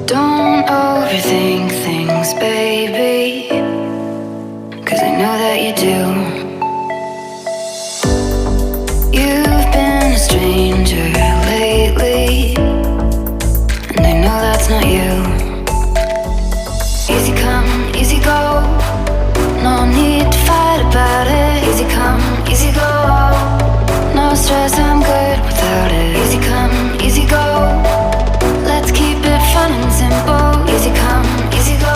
Don't overthink things, baby, 'cause I know that you do. You've been a stranger lately, and I know that's not you. Easy come, easy go, no need to fight about it. Easy come, easy go, no stress, I'm good without it. Easy come, easy go, let's keep it fun and simple. Easy come, easy go.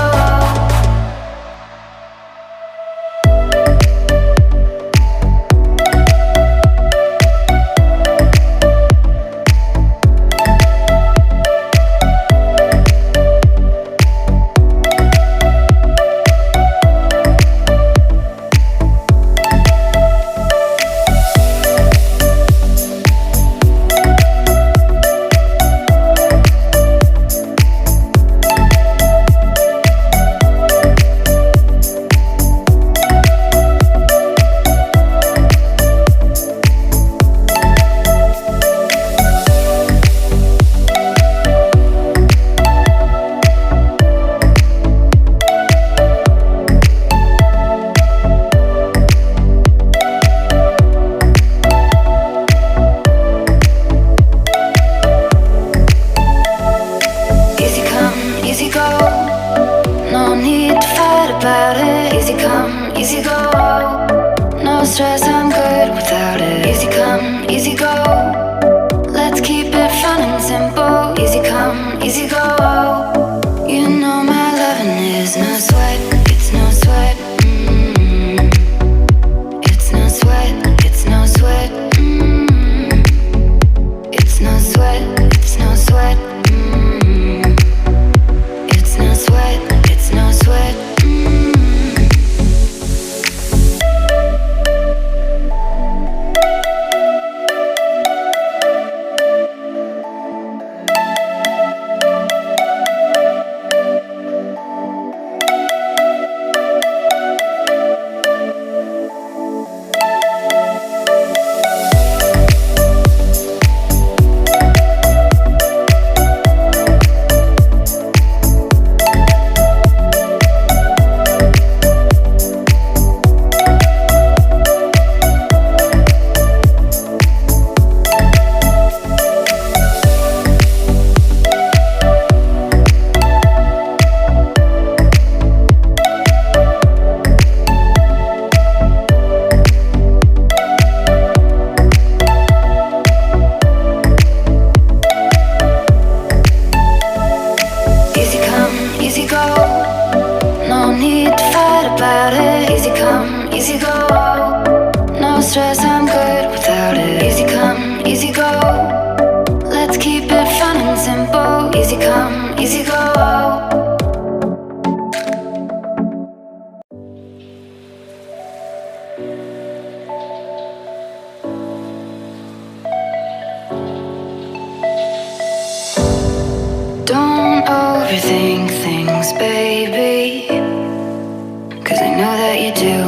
Don't overthink things, baby, 'cause I know that you do.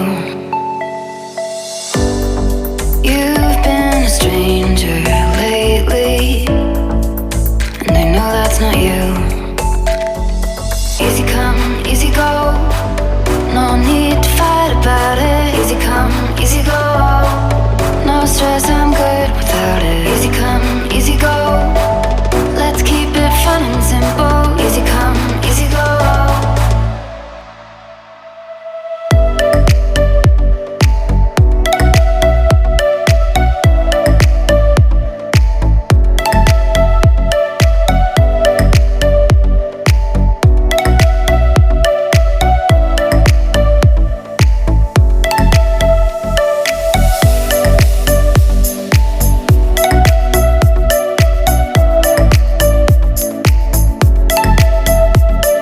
You've been a stranger lately, and I know that's not you.